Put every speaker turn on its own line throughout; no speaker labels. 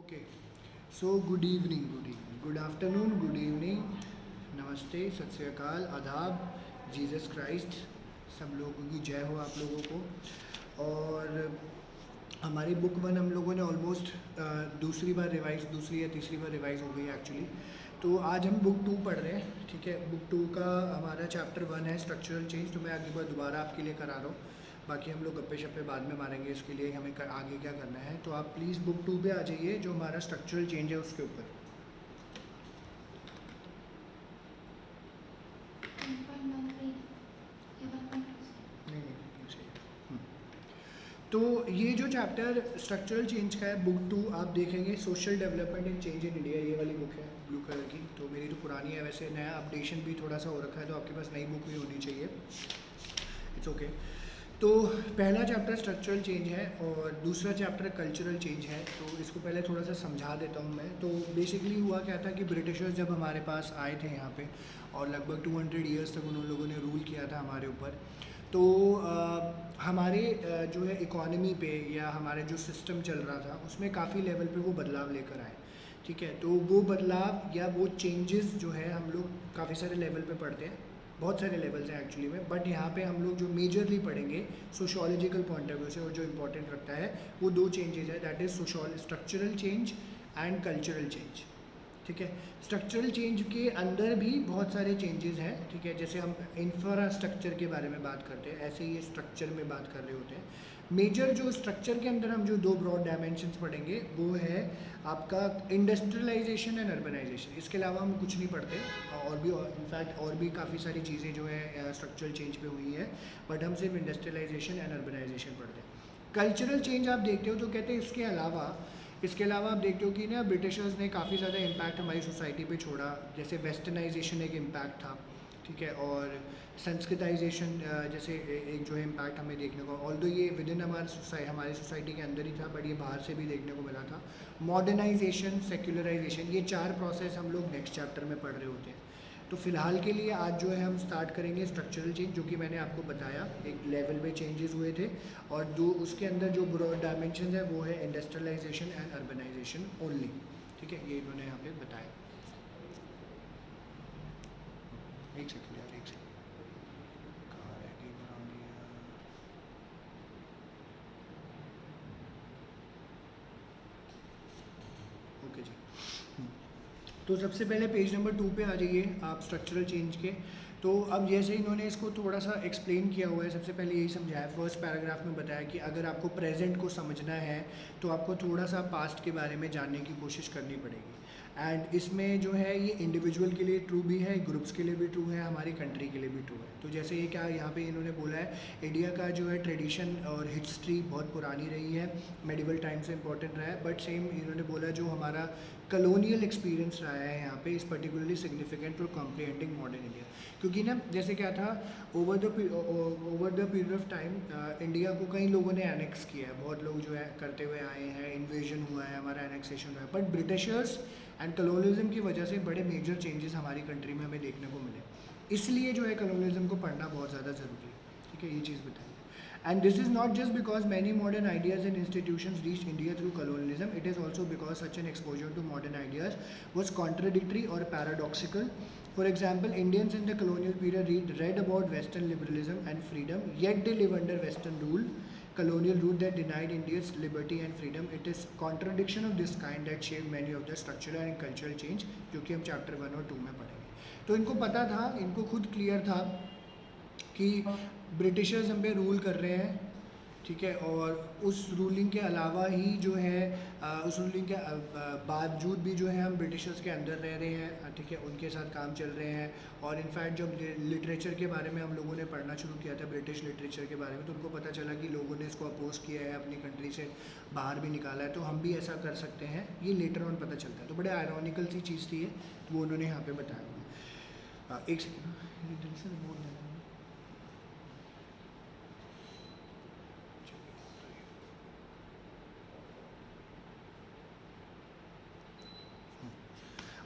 Okay so good afternoon, good evening, नमस्ते, सत श्री अकाल, आदाब, जीसस क्राइस्ट, सब लोगों की जय हो आप लोगों को। और हमारी बुक वन हम लोगों ने ऑलमोस्ट दूसरी या तीसरी बार रिवाइज हो गई है एक्चुअली। तो आज हम बुक टू पढ़ रहे हैं, ठीक है। बुक टू का हमारा चैप्टर वन है स्ट्रक्चरल चेंज। तो मैं अगली बार दोबारा आपके लिए करा रहा हूँ, बाकी हम लोग गप्पे शप्पे बाद में मारेंगे। इसके लिए हमें आगे क्या करना है, तो आप प्लीज़ बुक टू पे आ जाइए जो हमारा स्ट्रक्चरल चेंज है उसके ऊपर। नहीं नहीं सही है। तो ये जो चैप्टर स्ट्रक्चरल चेंज का है बुक टू, आप देखेंगे social development and change in India, ये वाली बुक है ब्लू कलर की। तो मेरी तो पुरानी है, वैसे नया अपडेशन भी थोड़ा सा हो रखा है, तो आपके पास नई बुक भी होनी चाहिए, इट्स ओके। तो पहला चैप्टर स्ट्रक्चरल चेंज है और दूसरा चैप्टर कल्चरल चेंज है। तो इसको पहले थोड़ा सा समझा देता हूँ मैं। तो बेसिकली हुआ क्या था कि ब्रिटिशर्स जब हमारे पास आए थे यहाँ पे, और लगभग 200 ईयर्स तक उन लोगों ने रूल किया था हमारे ऊपर। तो हमारे जो है इकॉनमी पे या हमारे जो सिस्टम चल रहा था उसमें काफ़ी लेवल पे वो बदलाव लेकर आए, ठीक है। तो वो बदलाव या वो चेंजेस जो है हम लोग काफ़ी सारे लेवल पे पढ़ते हैं, बहुत सारे लेवल्स हैं एक्चुअली में, बट यहाँ पे हम लोग जो मेजरली पढ़ेंगे सोशोलॉजिकल पॉइंट ऑफ व्यू से, और जो इंपॉर्टेंट रखता है वो दो चेंजेस है, that is structural change and cultural change, ठीक है। स्ट्रक्चरल चेंज के अंदर भी बहुत सारे चेंजेस हैं, ठीक है। जैसे हम इंफ्रास्ट्रक्चर के बारे में बात करते हैं, ऐसे ही स्ट्रक्चर में बात कर रहे होते हैं। मेजर जो स्ट्रक्चर के अंदर हम जो दो ब्रॉड डायमेंशंस पढ़ेंगे वो है आपका इंडस्ट्रियलाइजेशन एंड अर्बनाइजेशन। इसके अलावा हम कुछ नहीं पढ़ते, और भी इनफैक्ट और भी काफ़ी सारी चीज़ें जो है स्ट्रक्चरल चेंज पे हुई है, बट हम सिर्फ इंडस्ट्रियलाइजेशन एंड अर्बनाइजेशन पढ़ते हैं। कल्चरल चेंज आप देखते हो तो कहते हैं इसके अलावा आप देखते हो कि ना ब्रिटिशर्स ने काफ़ी ज़्यादा इम्पैक्ट हमारी सोसाइटी पे छोड़ा। जैसे वेस्टर्नाइजेशन एक इम्पैक्ट था, ठीक है, और संस्कृताइजेशन जैसे एक जो है इम्पैक्ट हमें देखने को, ऑल्दो ये विद इन हमारी सोसाइटी के अंदर ही था, बट ये बाहर से भी देखने को मिला था। मॉडर्नाइजेशन, सेक्युलराइजेशन, ये चार प्रोसेस हम लोग नेक्स्ट चैप्टर में पढ़ रहे होते हैं। तो फिलहाल के लिए आज जो है हम स्टार्ट करेंगे स्ट्रक्चरल चेंज, जो कि मैंने आपको बताया एक लेवल में चेंजेस हुए थे, और दो उसके अंदर जो ब्रॉड डायमेंशन है वो है इंडस्ट्रियलाइजेशन एंड अर्बनाइजेशन ओनली, ठीक है। ये इन्होंने यहाँ पे बताया। एक सेकेंड यार, एक सेकेंड, कहाँ रह गई बना दिया। ओके जी। तो सबसे पहले पेज नंबर 2 पे आ जाइए आप स्ट्रक्चरल चेंज के। तो अब जैसे इन्होंने इसको थोड़ा सा एक्सप्लेन किया हुआ है, सबसे पहले यही समझाया, फर्स्ट पैराग्राफ में बताया कि अगर आपको प्रेजेंट को समझना है तो आपको थोड़ा सा पास्ट के बारे में जानने की कोशिश करनी पड़ेगी। एंड इसमें जो है ये इंडिविजुअल के लिए ट्रू भी है, ग्रुप्स के लिए भी ट्रू है, हमारी कंट्री के लिए भी ट्रू है। तो जैसे ये क्या यहाँ पे इन्होंने बोला है, इंडिया का जो है ट्रेडिशन और हिस्ट्री बहुत पुरानी रही है, मेडिवल टाइम से इंपॉर्टेंट रहा है, बट सेम इन्होंने बोला जो हमारा कलोनियल एक्सपीरियंस रहा है यहाँ पे is particularly significant for comprehending modern India. क्योंकि ना जैसे क्या था, over the period of time India को कई लोगों ने एनेक्स किया है, बहुत लोग जो है करते हुए आए हैं, इन्वेजन हुआ है, हमारा एनेक्सेशन हुआ है, बट ब्रिटिशर्स एंड कलोनियलिज्म की वजह से बड़े मेजर चेंजेस हमारी कंट्री में हमें देखने को मिले। इसलिए जो है कलोनियलिज्म को पढ़ना बहुत ज़्यादा ज़रूरी है, ठीक है, ये चीज़ बताइए। And this is not just because many modern ideas and institutions reached India through colonialism, it is also because such an exposure to modern ideas was contradictory or paradoxical. For example, Indians in the colonial period read about Western liberalism and freedom, yet they live under Western rule, colonial rule that denied Indians liberty and freedom. It is contradiction of this kind that shaped many of the structural and cultural change, जो कि हम chapter 1 और 2 में पढ़ेंगे। तो इनको पता था, इनको खुद क्लियर था कि ब्रिटिशर्स हम पे रूल कर रहे हैं, ठीक है, और उस रूलिंग के अलावा ही जो है उस रूलिंग के बावजूद भी जो है हम ब्रिटिशर्स के अंदर रह रहे हैं, ठीक है, उनके साथ काम चल रहे हैं। और इनफैक्ट जब लिटरेचर के बारे में हम लोगों ने पढ़ना शुरू किया था, ब्रिटिश लिटरेचर के बारे में, तो उनको पता चला कि लोगों ने इसको अपोज किया है, अपनी कंट्री से बाहर भी निकाला है, तो हम भी ऐसा कर सकते हैं, ये लेटर ऑन पता चलता है। तो बड़े आयरॉनिकल सी चीज़ थी ये, वो उन्होंने यहाँ पर बताया हुआ। एक सेकेंड, बोल देना।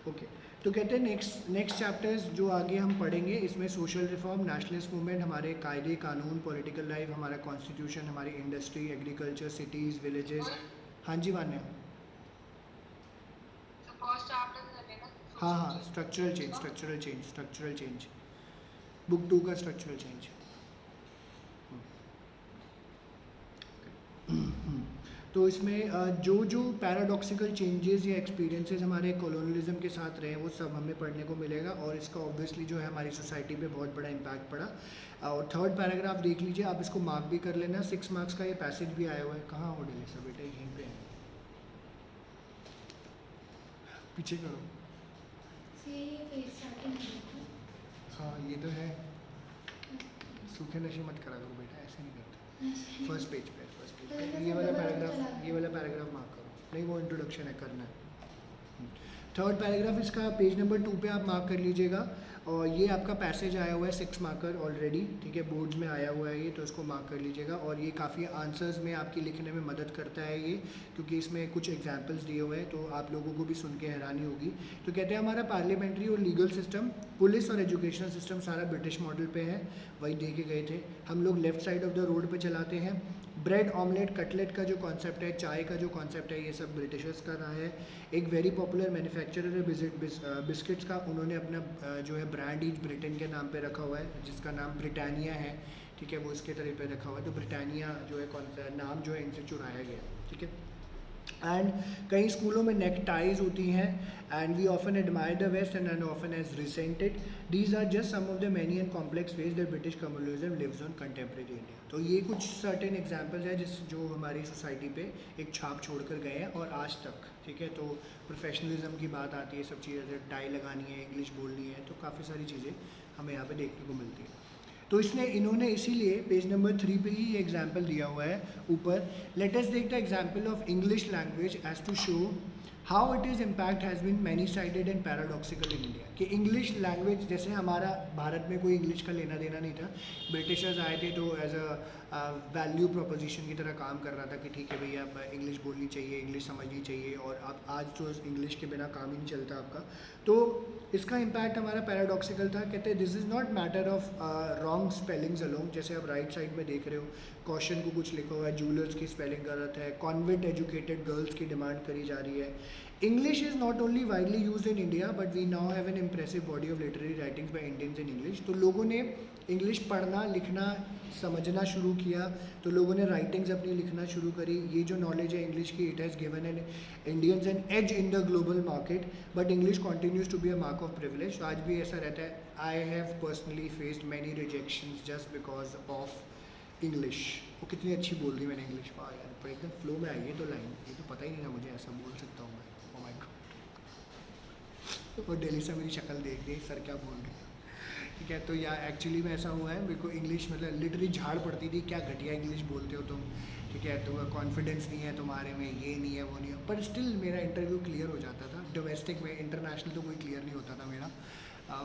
ओके, तो कहते हैं नेक्स्ट चैप्टर्स जो आगे हम पढ़ेंगे, इसमें सोशल रिफॉर्म, नेशनलिस्ट मूवमेंट, हमारे कायदे कानून, पॉलिटिकल लाइफ, हमारा कॉन्स्टिट्यूशन, हमारी इंडस्ट्री, एग्रीकल्चर, सिटीज़, विलेजेस। हाँ जी, मान्य। हाँ हाँ, स्ट्रक्चरल चेंज, बुक 2 का स्ट्रक्चरल चेंज। तो इसमें जो जो पैराडॉक्सिकल चेंजेस या एक्सपीरियंसेस हमारे कॉलोनियलिज्म के साथ रहे वो सब हमें पढ़ने को मिलेगा, और इसका ऑब्वियसली जो है हमारी सोसाइटी पे बहुत बड़ा इम्पैक्ट पड़ा। और थर्ड पैराग्राफ देख लीजिए, आप इसको मार्क भी कर लेना, 6 मार्क्स का ये पैसेज भी आया हुआ है। कहाँ हो डेली बेटा, यहीं पे है, पीछे करो। हाँ ये तो है, सूखे नशे मत करा करो बेटा, ऐसे नहीं करते। फर्स्ट पेज पे ये वाला पैराग्राफ मार्क करो। नहीं, वो इंट्रोडक्शन है, करना है। थर्ड पैराग्राफ इसका पेज नंबर 2 पे आप मार्क कर लीजिएगा, और ये आपका पैसेज आया हुआ है 6 मार्कर ऑलरेडी, ठीक है, बोर्ड्स में आया हुआ है ये, तो इसको मार्क कर लीजिएगा। और ये काफ़ी आंसर्स में आपकी लिखने में मदद करता है ये, क्योंकि इसमें कुछ एग्जांपल्स दिए हुए हैं, तो आप लोगों को भी सुन के हैरानी होगी। तो कहते हैं हमारा पार्लियामेंट्री और लीगल सिस्टम, पुलिस और एजुकेशनल सिस्टम सारा ब्रिटिश मॉडल पे है, वही दे के गए थे। हम लोग left side of the road पे चलाते हैं। ब्रेड ऑमलेट कटलेट का जो कॉन्सेप्ट है, चाय का जो कॉन्सेप्ट है, ये सब ब्रिटिशर्स का रहा है। एक वेरी पॉपुलर मैन्युफैक्चरर है बिस्किट्स का, उन्होंने अपना जो है ब्रांड ईज ब्रिटेन के नाम पे रखा हुआ है, जिसका नाम ब्रिटानिया है, ठीक है, वो इसके तरह पे रखा हुआ है। तो ब्रिटानिया जो है नाम जो है इनसे चुराया गया, ठीक है। एंड कई स्कूलों में नेक टाइज होती हैं, and we often admire the west and often as resented. These are just some of the many and complex ways that British communalism lives on contemporary India. तो ये कुछ सर्टेन एग्जांपल्स हैं जो हमारी सोसाइटी पे एक छाप छोड़ कर गए हैं और आज तक, ठीक है। तो प्रोफेशनलिज्म की बात आती है, सब चीज़ें, टाई लगानी है, इंग्लिश बोलनी है, तो काफ़ी सारी चीज़ें हमें यहाँ पे देखने को मिलती है। तो इन्होंने इसीलिए पेज नंबर 3 पे ही एग्जाम्पल दिया हुआ है ऊपर। Let us take the example of English language as to show how it is impact has been many sided and paradoxical in India. कि इंग्लिश लैंग्वेज, जैसे हमारा भारत में कोई इंग्लिश का लेना देना नहीं था, ब्रिटिशर्स आए थे तो एज अ वैल्यू प्रोपोजिशन की तरह काम कर रहा था कि ठीक है भैया इंग्लिश बोलनी चाहिए, इंग्लिश समझनी चाहिए, और आप आज तो इंग्लिश के बिना काम ही नहीं चलता आपका। तो इसका इम्पैक्ट हमारा पैराडॉक्सिकल था। कहते हैं this is not matter of wrong spellings along. जैसे आप राइट साइड में देख रहे हो, क्वेश्चन को कुछ लिखा हुआ है, जूलर्स की स्पेलिंग गलत है, कॉन्वेंट एजुकेटेड गर्ल्स की डिमांड करी जा रही है। English is not only widely use in India but we now have an impressive body of literary writings by Indians in English. तो लोगों ने इंग्लिश पढ़ना लिखना समझना शुरू किया, तो लोगों ने राइटिंग्स अपनी लिखना शुरू करी। ये जो नॉलेज है इंग्लिश की, it has given an Indians an edge in the global market, but English continues to be a mark of privilege. तो आज भी ऐसा रहता है। I have personally faced many rejections just because of English. वो कितनी अच्छी बोल रही मैंने इंग्लिश, वाह यार, पर एकदम फ्लो में आई है तो लाइन, ये तो पता ही नहीं था मुझे ऐसा बोल सकता हूँ मैं। Oh my God. और दिल्ली से मेरी शक्ल देख के सर क्या बोल रही है, ठीक है। तो या एक्चुअली में ऐसा हुआ है, मेरे को इंग्लिश मतलब लिटरली झाड़ पड़ती थी, क्या घटिया इंग्लिश बोलते हो तुम, ठीक है, तो कॉन्फिडेंस नहीं है तुम्हारे में, ये नहीं है वो नहीं है। पर स्टिल मेरा इंटरव्यू क्लियर हो जाता था डोमेस्टिक में, इंटरनेशनल तो कोई क्लियर नहीं होता था मेरा।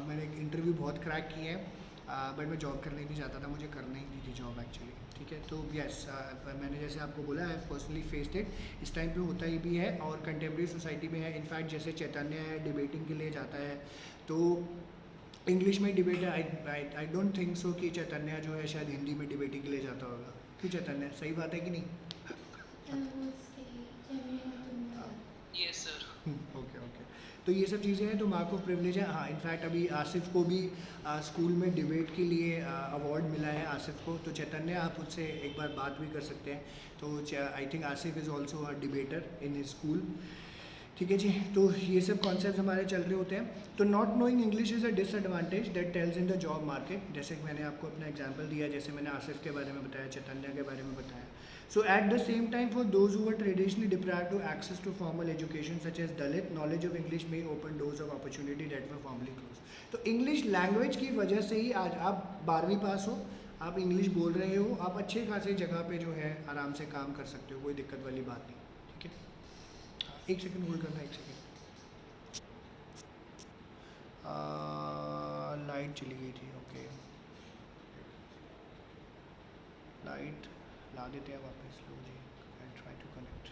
मैंने इंटरव्यू बहुत क्रैक किए हैं, बट मैं जॉब करने नहीं चाहता था, मुझे करना ही नहीं थी जॉब एक्चुअली, ठीक है। तो यस, मैंने जैसे आपको बोला, आई हैव पर्सनली फेस्ड इट। इस टाइम पे होता ही भी है, और कंटेम्प्रेरी सोसाइटी में है। इनफैक्ट जैसे चैतन्य है, डिबेटिंग के लिए जाता है, तो इंग्लिश में डिबेट है। आई डोंट थिंक सो कि चैतन्य जो है शायद हिंदी में डिबेटिंग के लिए जाता होगा। क्यों चैतन्य, सही बात है कि नहीं?
Yes sir.
Okay okay. तो ये सब चीज़ें हैं, तो मार्क ऑफ प्रिविलेज है। हाँ, इनफैक्ट अभी आसिफ को भी स्कूल में डिबेट के लिए अवार्ड मिला है आसिफ को। तो चैतन्य, आप उससे एक बार बात भी कर सकते हैं। तो I think Asif is also a debater in school, ठीक है जी। तो ये सब कॉन्सेप्ट हमारे चल रहे होते हैं। तो not knowing English is a disadvantage that tells in the job market. जैसे कि मैंने आपको अपना एग्जांपल दिया, जैसे मैंने आसिफ के बारे में बताया, चैतन्य के बारे में बताया। So at the same time for those who are traditionally deprived to access to formal education such as Dalit, knowledge of English में open doors of opportunity that were formerly close. तो इंग्लिश लैंग्वेज की वजह से ही आज आप 12वीं पास हो, आप इंग्लिश बोल रहे हो, आप अच्छे खासे जगह पे जो है आराम से काम कर सकते हो, कोई दिक्कत वाली बात नहीं, ठीक है। एक सेकंड होल्ड करना, एक सेकंड। लाइट चली गई थी, ओके। लाइट ला देते हैं वापस, लो जी। I try to connect.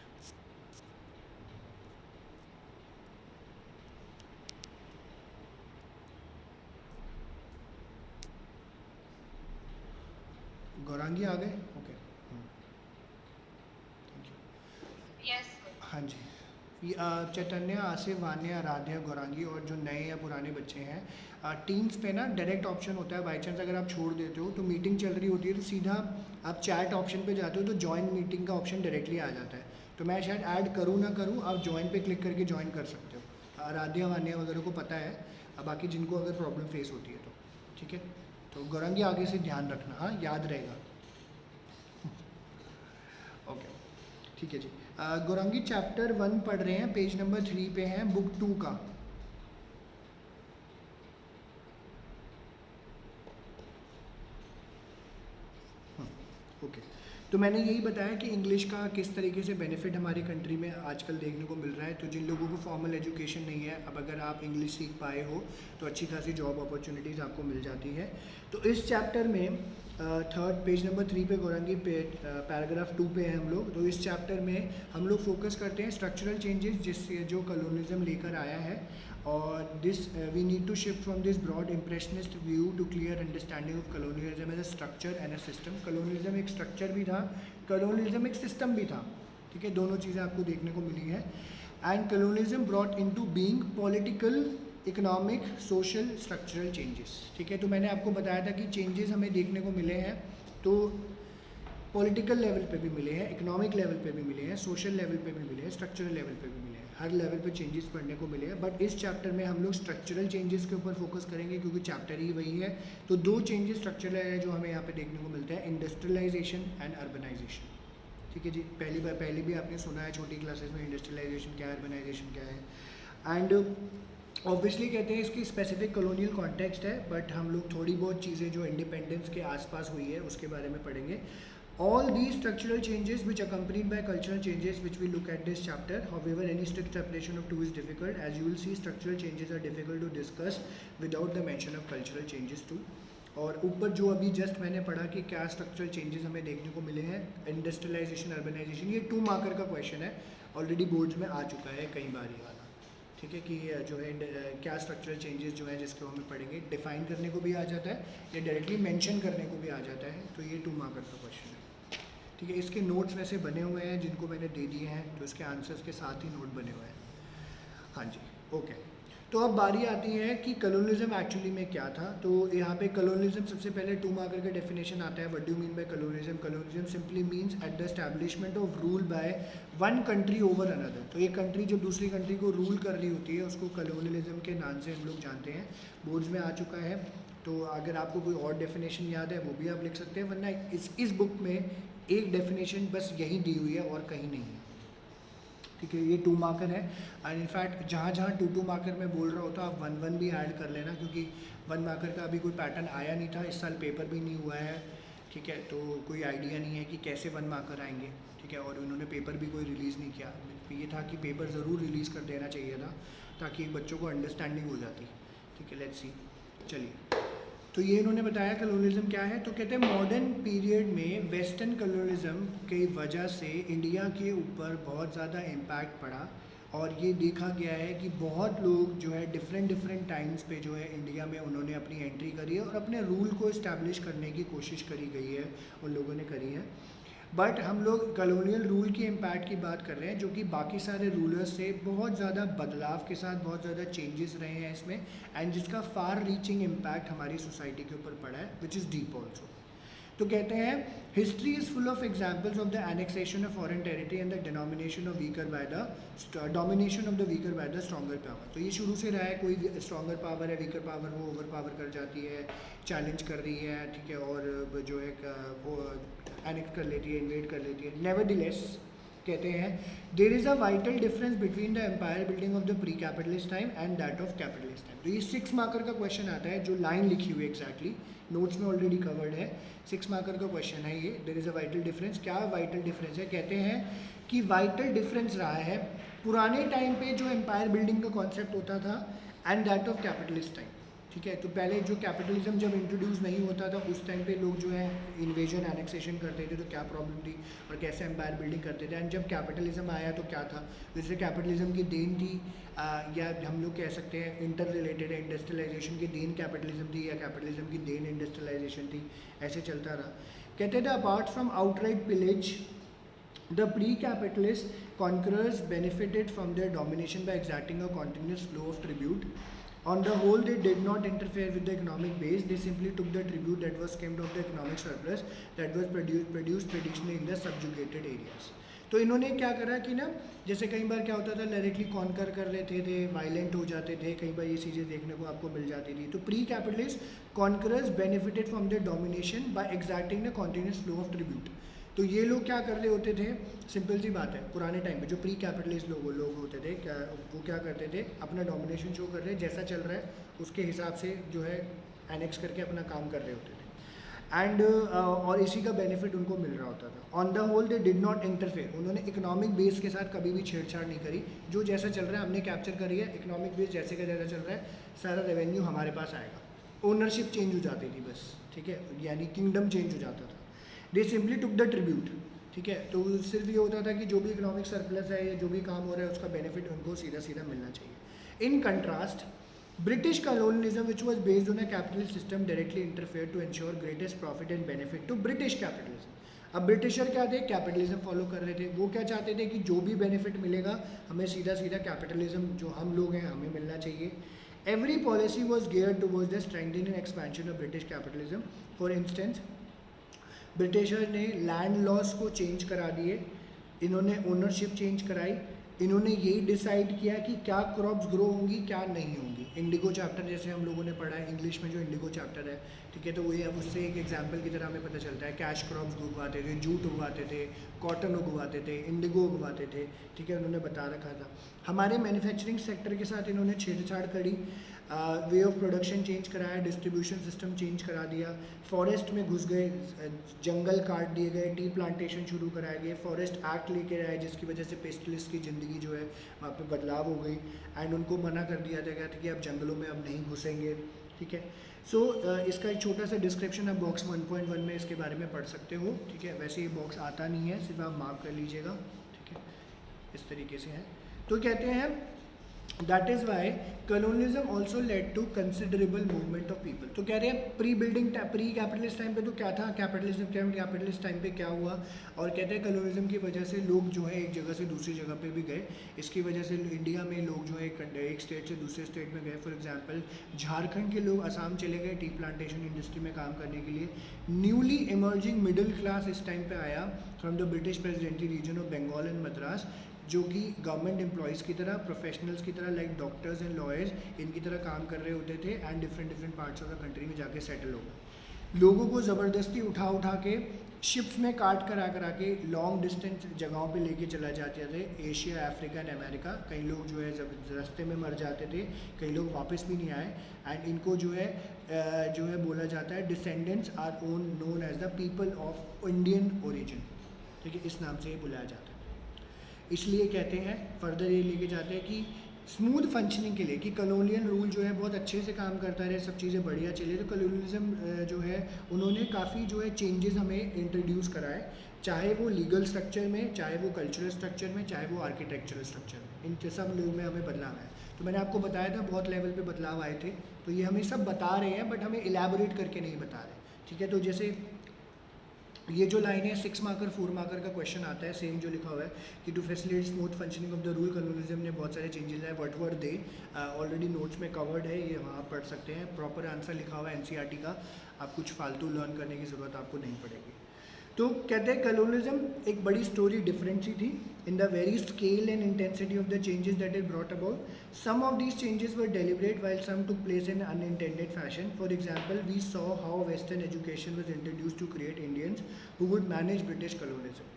Gaurangi आ गए, ओके, थैंक यू।
यस।
हाँ जी, चैतन्य, आसिफ, वान्या, आराध्या, गौरांगी और जो नए या पुराने बच्चे हैं, टीम्स पे ना डायरेक्ट ऑप्शन होता है। बाई चांस अगर आप छोड़ देते हो तो मीटिंग चल रही होती है तो सीधा आप चैट ऑप्शन पे जाते हो तो ज्वाइन मीटिंग का ऑप्शन डायरेक्टली आ जाता है। तो मैं शायद ऐड करूँ ना करूँ, आप ज्वाइन पे क्लिक करके ज्वाइन कर सकते हो। आराध्या, वान्या वगैरह को पता है, अब बाकी जिनको अगर प्रॉब्लम फेस होती है तो ठीक है। तो गौरांगी आगे से ध्यान रखना, हाँ याद रहेगा। ओके ठीक है जी। गौरांगी चैप्टर 1 पढ़ रहे हैं, पेज नंबर 3 पे हैं, बुक 2 का। ओके तो मैंने यही बताया कि इंग्लिश का किस तरीके से बेनिफिट हमारी कंट्री में आजकल देखने को मिल रहा है। तो जिन लोगों को फॉर्मल एजुकेशन नहीं है, अब अगर आप इंग्लिश सीख पाए हो तो अच्छी खासी जॉब अपॉर्चुनिटीज़ आपको मिल जाती है। तो इस चैप्टर में थर्ड पेज नंबर 3 पे गौरांगी पैराग्राफ 2 पे है हम लोग। तो इस चैप्टर में हम लोग फोकस करते हैं स्ट्रक्चरल चेंजेस जिससे जो कॉलोनिज्म लेकर आया है, और this we need to shift from this broad impressionist view to clear understanding of colonialism as a structure and a system. Colonialism एक स्ट्रक्चर भी था, कॉलोनियलिज्म एक सिस्टम भी था, ठीक है, दोनों चीज़ें आपको देखने को मिली हैं। And colonialism brought into being political, economic, social, structural changes, ठीक है। तो मैंने आपको बताया था कि चेंजेस हमें देखने को मिले हैं, तो पॉलिटिकल लेवल पे भी मिले हैं, इकोनॉमिक लेवल पे भी मिले हैं, सोशल लेवल पे भी मिले हैं, स्ट्रक्चरल लेवल पे भी मिले हैं, हर लेवल पे चेंजेस पढ़ने को मिले हैं। बट इस चैप्टर में हम लोग स्ट्रक्चरल चेंजेस के ऊपर फोकस करेंगे क्योंकि चैप्टर ही वही है। तो दो चेंजेस स्ट्रक्चरल है जो हमें यहाँ पे देखने को मिलते हैं, इंडस्ट्रियलाइजेशन एंड अर्बनाइजेशन, ठीक है जी। पहले भी आपने सुना है छोटी क्लासेस में, इंडस्ट्रियलाइजेशन क्या है, अर्बनाइजेशन क्या है। एंड ऑब्वियसली कहते हैं इसकी स्पेसिफिक कॉलोनियल कॉन्टेक्स्ट है, बट हम लोग थोड़ी बहुत चीज़ें जो इंडिपेंडेंस के आसपास हुई है उसके बारे में पढ़ेंगे। All these structural changes which are accompanied by cultural changes which we look at this chapter. However, any strict separation of two is difficult. As you will see, structural changes are difficult to discuss without the mention of cultural changes too. और ऊपर जो अभी just मैंने पढ़ा कि क्या structural changes हमें देखने को मिले हैं, इंडस्ट्रियलाइजेशन, अर्बनाइजेशन, ये 2 मार्कर का क्वेश्चन है, ऑलरेडी बोर्ड्स में आ चुका है कई बार ये वाला, ठीक है, कि जो है क्या स्ट्रक्चरल चेंजेस जो है जिसको हमें पढ़ेंगे, डिफाइन करने को भी आ जाता है या डायरेक्टली मेंशन करने को भी आ जाता है। तो ये 2 मार्कर का क्वेश्चन है, ठीक है। इसके नोट्स वैसे बने हुए हैं जिनको मैंने दे दिए हैं, तो इसके आंसर्स के साथ ही नोट बने हुए हैं, हाँ जी। ओके तो अब बारी आती है कि कॉलोनियलिज्म एक्चुअली में क्या था। तो यहाँ पे कॉलोनियलिज्म सबसे पहले 2 मार्कर का डेफिनेशन आता है। What do mean by colonialism? Colonialism simply means at the establishment of rule by one country over another. तो एक कंट्री जब दूसरी कंट्री को रूल कर रही होती है उसको कॉलोनियलिज्म के नाम से हम लोग जानते हैं, बोर्ड्स में आ चुका है। तो अगर आपको कोई और डेफिनेशन याद है वो भी आप लिख सकते हैं, वरना इस बुक में एक डेफिनेशन बस यही दी हुई है और कहीं नहीं है, ठीक है। ये 2 मार्कर है, एंड इनफैक्ट जहाँ 2 मार्कर मैं बोल रहा होता आप 1 भी ऐड कर लेना, क्योंकि 1 मार्कर का अभी कोई पैटर्न आया नहीं था, इस साल पेपर भी नहीं हुआ है, ठीक है। तो कोई आइडिया नहीं है कि कैसे 1 मार्कर आएंगे, ठीक है। और उन्होंने पेपर भी कोई रिलीज़ नहीं किया। ये था कि पेपर ज़रूर रिलीज़ कर देना चाहिए था ताकि बच्चों को अंडरस्टैंडिंग हो जाती, ठीक है। लेट्स सी, चलिए। तो ये इन्होंने बताया कॉलोनियलिज्म क्या है। तो कहते हैं मॉडर्न पीरियड में वेस्टर्न कॉलोनियलिज्म की वजह से इंडिया के ऊपर बहुत ज़्यादा इम्पैक्ट पड़ा, और ये देखा गया है कि बहुत लोग जो है डिफरेंट टाइम्स पे जो है इंडिया में उन्होंने अपनी एंट्री करी है और अपने रूल को इस्टेब्लिश करने की कोशिश करी गई है, उन लोगों ने करी है। बट हम लोग कॉलोनियल रूल के इम्पैक्ट की बात कर रहे हैं जो कि बाकी सारे रूलर्स से बहुत ज़्यादा बदलाव के साथ बहुत ज़्यादा चेंजेस रहे हैं इसमें, एंड जिसका फार रीचिंग इम्पैक्ट हमारी सोसाइटी के ऊपर पड़ा है, विच इज़ डीप ऑल्सो। तो कहते हैं history is full of examples of the annexation of foreign territory and the domination of the weaker by the stronger power. तो ये शुरू से रहा है, कोई स्ट्रॉन्गर पावर है, वीकर पावर वो ओवर पावर कर जाती है, चैलेंज कर रही है, ठीक है, और जो है वो एनेक्ट कर लेती है, इन्वेड कर लेती है। नेवरदलेस कहते हैं there is a vital difference between the empire building of the pre capitalist time and that of capitalist time. तो ये 6 मार्कर का क्वेश्चन आता है, जो लाइन लिखी हुई है एग्जैक्टली नोट्स में ऑलरेडी कवर्ड है, 6 मार्कर का क्वेश्चन है ये। There is a vital difference. क्या वाइटल डिफरेंस है? कहते हैं कि वाइटल डिफरेंस रहा है पुराने टाइम पे जो एम्पायर बिल्डिंग का कॉन्सेप्ट होता था and that of capitalist time, ठीक है। तो पहले जो कैपिटलिज्म जब इंट्रोड्यूस नहीं होता था उस टाइम पे लोग जो है इन्वेजन एनेक्सेशन करते थे, तो क्या प्रॉब्लम थी और कैसे एम्पायर बिल्डिंग करते थे। एंड जब कैपिटलिज्म आया तो क्या था, जैसे कैपिटलिज्म की देन थी या हम लोग कह सकते हैं इंटर रिलेटेड है, इंडस्ट्रियलाइजेशन की देन कैपिटलिज्म थी या कैपिटलिज्म की देन इंडस्ट्रियलाइजेशन थी, ऐसे चलता रहा। कहते थे apart from outright pillage the pre capitalist conquerors benefited from their domination by exacting a continuous flow of tribute. On the whole, they did not interfere with the economic base. They simply took the tribute that was skimmed off the economic surplus that was produced traditionally in the subjugated areas. तो इन्होंने क्या करा कि ना, जैसे कई बार क्या होता था, डायरेक्टली कॉन्कर कर लेते थे, वायलेंट हो जाते थे, कई बार ये चीज़ें देखने को आपको मिल जाती थी. तो pre capitalist conquerors benefited from their domination by exacting the continuous flow of tribute. तो ये लोग क्या कर रहे होते थे, सिंपल सी बात है, पुराने टाइम पे जो प्री कैपिटलिस्ट लोग होते थे वो क्या करते थे, अपना डोमिनेशन शो कर रहे हैं, जैसा चल रहा है उसके हिसाब से जो है एनेक्स करके अपना काम कर रहे होते थे. एंड और इसी का बेनिफिट उनको मिल रहा होता था. On the whole they did not interfere. उन्होंने इकोनॉमिक बेस के साथ कभी भी छेड़छाड़ नहीं करी. जो जैसा चल रहा है हमने कैप्चर करी है, इकोनॉमिक बेस जैसे का जैसा चल रहा है, सारा रेवेन्यू हमारे पास आएगा. ओनरशिप चेंज हो जाती थी बस, ठीक है, यानी किंगडम चेंज हो जाता था. दे सिंपली टुक द ट्रिब्यूट, ठीक है. तो सिर्फ ये होता था कि जो भी इकोनॉमिक सरप्लस है या जो भी काम हो रहा है उसका बेनिफिट उनको सीधा सीधा मिलना चाहिए. In contrast, British colonialism, which was based on a capitalist system, directly interfered to ensure greatest profit and benefit to British capitalism. अब ब्रिटिशर क्या थे, कैपिटलिज्म फॉलो कर रहे थे. वो क्या चाहते थे कि जो भी बेनिफिट मिलेगा हमें सीधा सीधा कैपिटलिज्म जो हम लोग हैं हमें मिलना चाहिए. Every policy was geared towards the strengthening and expansion of British capitalism. For instance, britisher ने लैंड लॉस को चेंज करा दिए, इन्होंने ओनरशिप चेंज कराई, इन्होंने यही डिसाइड किया कि क्या क्रॉप्स ग्रो होंगी क्या नहीं होंगी. इंडिगो चैप्टर जैसे हम लोगों ने पढ़ा है इंग्लिश में, जो इंडिगो चैप्टर है, ठीक है, तो वही उससे एक एग्जांपल की तरह हमें पता चलता है. कैश क्रॉप्स उगवाते थे, जूट उगवाते थे, कॉटन उगवाते थे, इंडिगो उगवाते थे, ठीक है, उन्होंने बता रखा था. हमारे मैन्युफैक्चरिंग सेक्टर के साथ इन्होंने छेड़छाड़ करी, वे ऑफ प्रोडक्शन चेंज कराया, डिस्ट्रीब्यूशन सिस्टम चेंज करा दिया, फॉरेस्ट में घुस गए, जंगल काट दिए गए, टी प्लांटेशन शुरू कराए गए, फॉरेस्ट एक्ट लेके आए जिसकी वजह से पेस्टलिस्ट की ज़िंदगी जो है वहाँ पे बदलाव हो गई. एंड उनको मना कर दिया गया था कि आप जंगलों में अब नहीं घुसेंगे, ठीक है. सो इसका एक छोटा सा डिस्क्रिप्शन आप बॉक्स 1.1 में इसके बारे में पढ़ सकते हो, ठीक है. वैसे ये बॉक्स आता नहीं है, सिर्फ आप मार्क कर लीजिएगा, ठीक है, इस तरीके से है. तो कहते हैं that is why colonialism also led to considerable movement of people. तो कह रहे हैं प्री कैपिटलिस्ट टाइम पे तो क्या था, कैपिटलिस्ट टाइम पे क्या हुआ, और कहते हैं कलोनिज्म की वजह से लोग जो है एक जगह से दूसरी जगह पे भी गए. इसकी वजह से इंडिया में लोग जो है एक स्टेट से दूसरे स्टेट में गए. फॉर एग्जांपल झारखंड के लोग असम चले गए टी प्लांटेशन इंडस्ट्री में काम करने के लिए. न्यूली इमर्जिंग मिडिल क्लास इस टाइम पे आया from the British presidency region of Bengal and Madras, जो कि गवर्नमेंट एम्प्लॉयज़ की तरह, प्रोफेशनल्स की तरह, लाइक डॉक्टर्स एंड लॉयर्स, इनकी तरह काम कर रहे होते थे and different parts of the country में जाके सेटल हो गए. लोगों को ज़बरदस्ती उठा के शिप्स में काट करा के लॉन्ग डिस्टेंस जगहों पे लेके चला जाते थे, एशिया, अफ्रीका एंड अमेरिका. कई लोग जो है रास्ते में मर जाते थे, कई लोग वापस भी नहीं आए. एंड इनको जो है बोला जाता है descendants are known as the people of Indian origin, ठीक है, इस नाम से ये बुलाया जाता है. इसलिए कहते हैं, फर्दर ये लेके जाते हैं कि स्मूथ फंक्शनिंग के लिए, कि कलोनियल रूल जो है बहुत अच्छे से काम करता रहे, सब चीज़ें बढ़िया चले, तो कलोनियलिज्म जो है उन्होंने काफ़ी जो है चेंजेस हमें इंट्रोड्यूस कराए, चाहे वो लीगल स्ट्रक्चर में, चाहे वो कल्चरल स्ट्रक्चर में, चाहे वो आर्किटेक्चरल स्ट्रक्चर में. इन सब लोगों में हमें बदलाव है. तो मैंने आपको बताया था बहुत लेवल पे बदलाव आए थे, तो ये हमें सब बता रहे हैं बट हमें इलेबोरेट करके नहीं बता रहे, ठीक है. तो जैसे ये जो लाइन है 6 मार्कर 4 मार्कर का क्वेश्चन आता है, सेम जो लिखा हुआ है कि to facilitate smooth functioning of the rule colonialism ने बहुत सारे चेंजेस लाए. Whatever they, already notes में कवर्ड है, ये वहाँ पढ़ सकते हैं. प्रॉपर आंसर लिखा हुआ है एनसीईआरटी का, आप कुछ फालतू लर्न करने की ज़रूरत आपको नहीं पड़ेगी. तो कहते हैं कलोनिज्म एक बड़ी स्टोरी डिफरेंट सी थी in the very scale and intensity of the changes that it brought about. Some of these changes were deliberate while some took place in unintended fashion. For example, we saw how western education was introduce to create Indians who would manage British colonialism.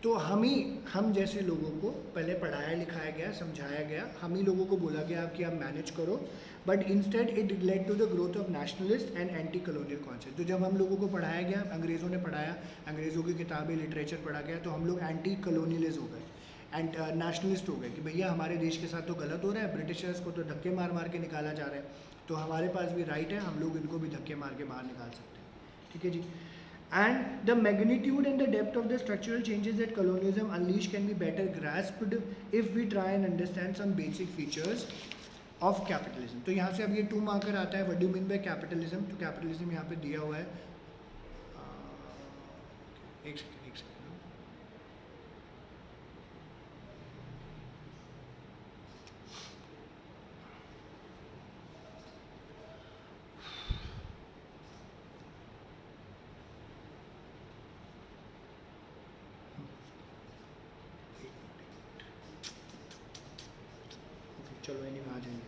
तो हम जैसे लोगों को पहले पढ़ाया लिखाया गया, समझाया गया, हम ही लोगों को बोला गया कि आप मैनेज करो, but instead it led to the growth of nationalist and anti colonial concept. तो जब हम लोगों को पढ़ाया गया, अंग्रेज़ों ने पढ़ाया, अंग्रेज़ों की किताबें, लिटरेचर पढ़ा गया, तो हम लोग एंटी कॉलोनियलिस्ट हो गए एंड नेशनलिस्ट हो गए कि भैया हमारे देश के साथ तो गलत हो रहा है, ब्रिटिशर्स को तो धक्के मार मार के निकाला जा रहा है, तो हमारे पास भी राइट है, हम लोग इनको भी धक्के मार के बाहर निकाल सकते हैं, ठीक है जी. And the magnitude and the depth of the structural changes that colonialism unleashed can be better grasped if we try and understand some basic features of capitalism. तो यहाँ से अब ये 2 मार्कर आता है, what do you mean by capitalism? तो capitalism यहाँ पे दिया हुआ है, एक सेकेंड. चलो एनीवे आ जाएंगे।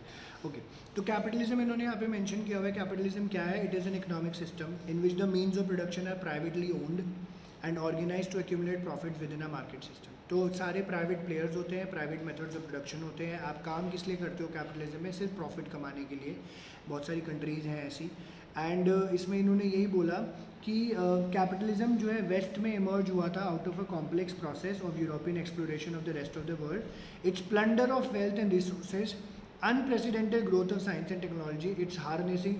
ओके, तो कैपिटलिज्म इन्होंने यहाँ पे मेंशन किया हुआ है। कैपिटलिज्म क्या है? It is an economic system in which the means of production are privately owned and organise to accumulate profit within a market system. तो सारे प्राइवेट प्लेयर्स होते हैं, प्राइवेट मेथड्स ऑफ प्रोडक्शन होते हैं। आप काम किस लिए करते हो कैपिटलिज्म में? सिर्फ प्रॉफिट कमाने के लिए। बहुत सारी कंट्रीज़ हैं ऐसी। एंड इसमें इन्होंने यही बोला कि कैपिटलिज्म जो है वेस्ट में इमर्ज हुआ था out of a complex process of European exploration of the rest of the world. It's plunder of wealth and resources, unprecedented growth of science and technology, it's harnessing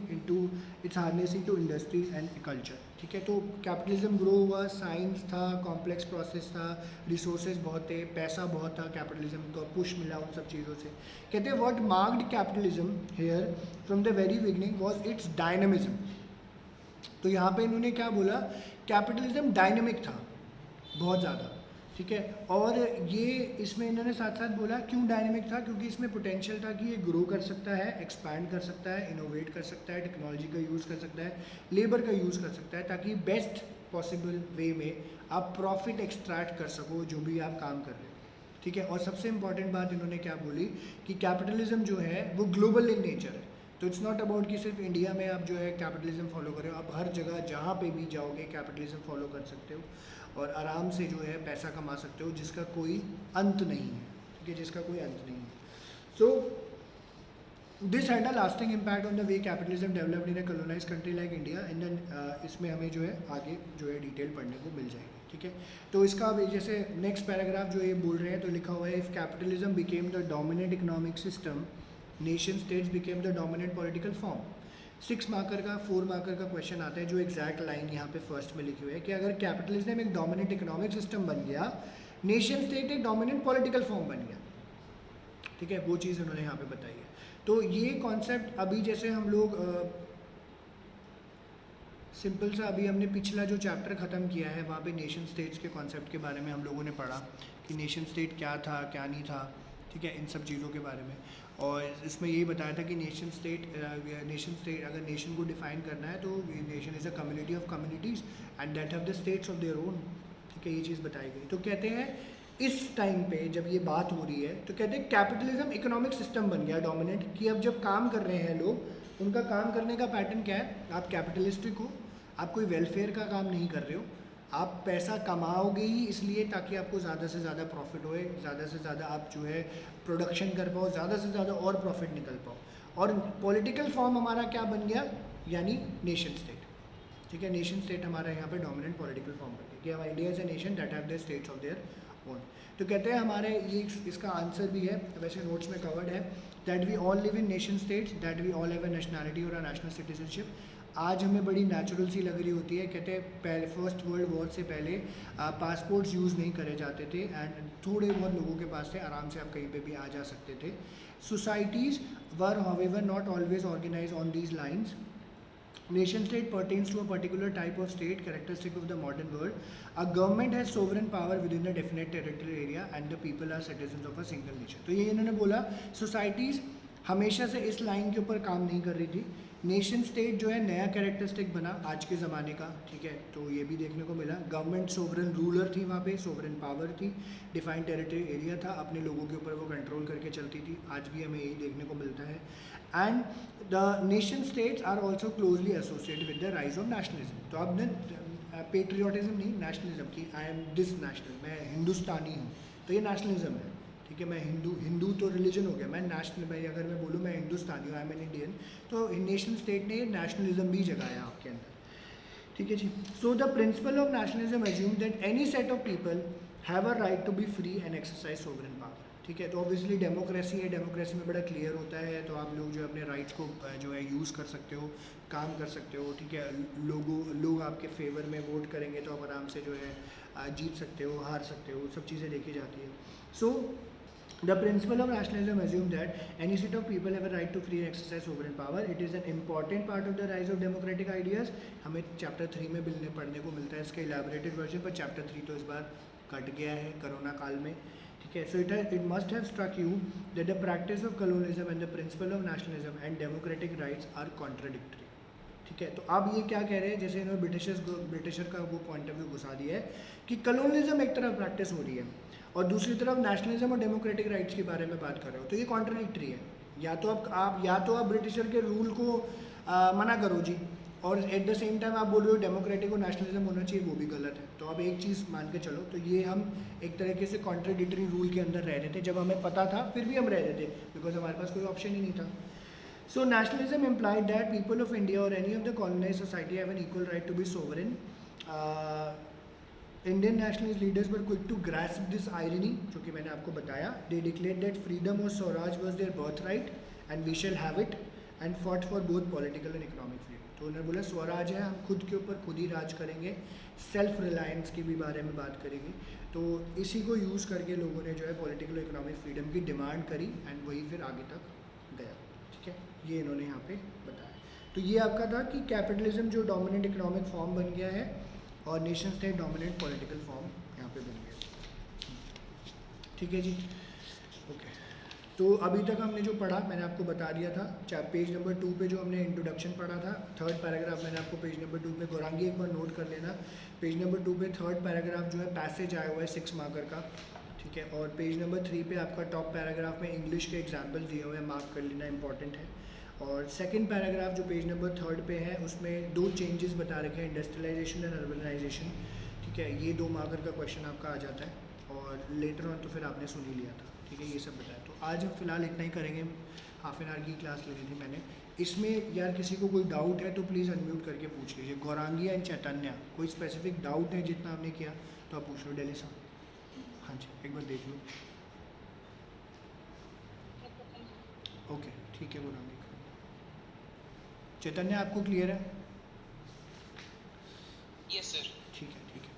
to industries and culture। ठीक है, तो capitalism grow हुआ, science था, complex process था, resources बहुत थे, पैसा बहुत था, कैपिटलिज्म को पुश मिला उन सब चीज़ों से। कहते हैं what marked capitalism here from the very beginning was its dynamism. तो यहाँ पे इन्होंने क्या बोला? कैपिटलिज्म डायनामिक था बहुत ज़्यादा। ठीक है, और ये इसमें इन्होंने साथ साथ बोला क्यों डायनेमिक था? क्योंकि इसमें पोटेंशियल था कि ये ग्रो कर सकता है, एक्सपैंड कर सकता है, इनोवेट कर सकता है, टेक्नोलॉजी का यूज़ कर सकता है, लेबर का यूज़ कर सकता है, ताकि बेस्ट पॉसिबल वे में आप प्रॉफिट एक्सट्रैक्ट कर सको जो भी आप काम कर रहे हो। ठीक है, और सबसे इंपॉर्टेंट बात इन्होंने क्या बोली कि कैपिटलिज्म जो है वो ग्लोबल इन नेचर है। तो इट्स नॉट अबाउट कि सिर्फ इंडिया में आप जो है कैपिटलिज्म फॉलो कर रहे हो, आप हर जगह जहाँ पे भी जाओगे कैपिटलिज्म फॉलो कर सकते हो और आराम से जो है पैसा कमा सकते हो जिसका कोई अंत नहीं है। ठीक है, जिसका कोई अंत नहीं है। So this had a lasting impact on the way capitalism developed in a colonise country like India. And then इसमें हमें जो है आगे जो है डिटेल पढ़ने को मिल जाएगी। ठीक है, तो इसका अभी जैसे नेक्स्ट पैराग्राफ जो ये बोल रहे हैं तो लिखा हुआ है, if capitalism became the dominant economic system, nation states became the dominant political form. 6 marker का 4 मार्कर का क्वेश्चन आता है जो एग्जैक्ट लाइन यहाँ पे फर्स्ट में लिखी हुई है कि अगर कैपिटलिज्म एक डोमिनेंट इकोनॉमिक सिस्टम बन गया, नेशन स्टेट एक डोमिनेंट पॉलिटिकल फॉर्म बन गया। ठीक है, वो चीज़ उन्होंने यहाँ पे बताई है। तो ये कॉन्सेप्ट अभी जैसे हम लोग सिंपल सा अभी हमने पिछला जो चैप्टर ख़त्म किया है वहाँ पे नेशन स्टेट्स के कॉन्सेप्ट के बारे में हम लोगों ने पढ़ा कि नेशन स्टेट क्या था क्या नहीं था। ठीक है, इन सब चीज़ों के बारे में, और इसमें यही बताया था कि नेशन स्टेट अगर नेशन को डिफाइन करना है तो nation is a community of communities and that have the states of their own. ठीक है, ये चीज़ बताई गई। तो कहते हैं इस टाइम पे जब ये बात हो रही है तो कहते हैं कैपिटलिज्म इकोनॉमिक सिस्टम बन गया डोमिनेंट, कि अब जब काम कर रहे हैं लोग, उनका काम करने का पैटर्न क्या है? आप कैपिटलिस्टिक हो, आप कोई वेलफेयर का काम नहीं कर रहे हो, आप पैसा कमाओगे ही इसलिए ताकि आपको ज़्यादा से ज़्यादा प्रॉफिट होए, ज़्यादा से ज़्यादा आप जो है प्रोडक्शन कर पाओ, ज़्यादा से ज़्यादा और प्रॉफिट निकल पाओ। और पॉलिटिकल फॉर्म हमारा क्या बन गया? यानी नेशन स्टेट। ठीक है, नेशन स्टेट हमारा यहाँ पे डोमिनेंट पॉलिटिकल फॉर्म बन गया कि हमारा India is a nation that have the states of their own. तो कहते हैं हमारे ये इसका आंसर भी है, वैसे नोट्स में कवर्ड है, that we all live in nation states, that we all have a nationality और अ नेशनल सिटीजनशिप। आज हमें बड़ी नेचुरल सी लग रही होती है। कहते हैं पहले फर्स्ट वर्ल्ड वॉर से पहले पासपोर्ट्स यूज़ नहीं करे जाते थे एंड थोड़े बहुत लोगों के पास थे, आराम से आप कहीं पे भी आ जा सकते थे। Societies were however not always organise on these lines. Nation state pertains to a particular type of state characteristic of the modern world. A government has sovereign power within a definite territorial area and the people are citizens of a single nation. तो ये इन्होंने बोला societies हमेशा से इस line के ऊपर काम नहीं कर रही थी। नेशन स्टेट जो है नया कैरेक्टरिस्टिक बना आज के ज़माने का। ठीक है, तो ये भी देखने को मिला। गवर्नमेंट सोवरेन रूलर थी, वहाँ पे सोवरेन पावर थी, डिफाइंड टेरिटरी एरिया था, अपने लोगों के ऊपर वो कंट्रोल करके चलती थी। आज भी हमें यही देखने को मिलता है। And the nation states are also closely associated with the rise of nationalism. तो अब ने पेट्रियाटिज्म नहीं, नेशनलिज्म की आई एम दिस नेशनल, मैं हिंदुस्तानी हूँ, तो ये नेशनलिज्म है। ठीक है, मैं हिंदू तो रिलीजन हो गया, मैं नेशनल, मैं अगर मैं बोलूँ मैं हिंदुस्तानी हूँ, आई एम एन इंडियन, तो नेशन स्टेट ने नेशनलिज्म भी जगाया आपके अंदर। ठीक है जी। So the principle of nationalism assume that any set of people have a right to be free and exercise sovereign power. ठीक है, तो ऑब्वियसली डेमोक्रेसी है, डेमोक्रेसी में बड़ा क्लियर होता है, तो आप लोग जो अपने राइट्स को जो है यूज़ कर सकते हो, काम कर सकते हो। ठीक है, लोग आपके फेवर में वोट करेंगे तो आप आराम से जो है जीत सकते हो, हार सकते हो, सब चीज़ें देखी जाती है। सो the principle of nationalism assumes that any set of people have a right to free and exercise sovereign power. It is an important part of the rise of democratic ideas. हमें चैप्टर 3 में पढ़ने को मिलता है इसका elaborated version, पर chapter 3 तो इस बार कट गया है कोरोना काल में। ठीक है, so it must have struck you that the practice of colonialism and the principle of nationalism and democratic rights are contradictory. ठीक है, तो अब ये क्या कह रहे हैं, जैसे इन्होंने ब्रिटिशर का वो पॉइंट ऑफ व्यू घुसा दिया है कि कलोनिज्म एक तरफ प्रैक्टिस हो रही है और दूसरी तरफ नेशनलिज्म और डेमोक्रेटिक राइट्स के बारे में बात कर रहे हो, तो ये कॉन्ट्रडिक्टरी है। या तो आप ब्रिटिशर के रूल को मना करो जी, और एट द सेम टाइम आप बोल रहे हो डेमोक्रेटिक और नेशनलिज्म होना चाहिए, वो भी गलत है। तो अब एक चीज़ मान के चलो, तो ये हम एक तरीके से कॉन्ट्रडिक्टरी रूल के अंदर रह रहे थे, जब हमें पता था फिर भी हम रह रहे थे, बिकॉज हमारे पास कोई ऑप्शन ही नहीं था। So nationalism implied that people of India or any of the colonized society have an equal right to be sovereign. Indian nationalist leaders were quick to grasp this irony, जो कि मैंने आपको बताया. They declared that freedom or Swaraj was their birthright and we shall have it, and fought for both political and economic freedom. तो उन्होंने बोला स्वराज है, हम खुद के ऊपर खुद ही राज करेंगे, सेल्फ रिलायंस के भी बारे में बात करेंगे। तो इसी को यूज़ करके लोगों ने जो है पॉलिटिकल इकोनॉमिक फ्रीडम की डिमांड करी एंड वही फिर आगे तक गया। ठीक है, ये इन्होंने यहाँ पे बताया। तो ये आपका था कि कैपिटलिज्म जो डोमिनेंट इकोनॉमिक फॉर्म बन गया है और nation state dominant political form यहाँ पे बन गया। ठीक है जी, ओके। तो अभी तक हमने जो पढ़ा मैंने आपको बता दिया था, पेज नंबर 2 पे जो हमने इंट्रोडक्शन पढ़ा था, थर्ड पैराग्राफ मैंने आपको पेज नंबर 2 पे गौरांगी एक बार नोट कर लेना, पेज नंबर 2 पे थर्ड पैराग्राफ जो है पैसेज आया हुआ है 6 मार्कर का। ठीक है, और पेज नंबर 3 पे आपका टॉप पैराग्राफ में इंग्लिश के एग्जाम्पल दिए हुए हैं, मार्क कर लेना, इंपॉर्टेंट है। और सेकंड पैराग्राफ जो पेज नंबर 3 पे है उसमें 2 चेंजेस बता रखे हैं, इंडस्ट्रियलाइजेशन एंड अर्बनाइजेशन। ठीक है, ये 2 मार्कर का क्वेश्चन आपका आ जाता है और लेटर ऑन तो फिर आपने सुन ही लिया था। ठीक है, ये सब बताया। तो आज हम फिलहाल इतना ही करेंगे, हाफ एन आवर की क्लास लेनी थी मैंने। इसमें यार किसी को कोई डाउट है तो प्लीज़ अनम्यूट करके पूछ लीजिए। गौरांगी एंड चैतन्य, कोई स्पेसिफिक डाउट है जितना आपने किया तो आप पूछ लो। डेली साहब, हाँ जी, एक बार देख लो। ओके, ठीक है गौरांगी। चैतन्य आपको क्लियर है?
Yes sir.
ठीक है, ठीक है।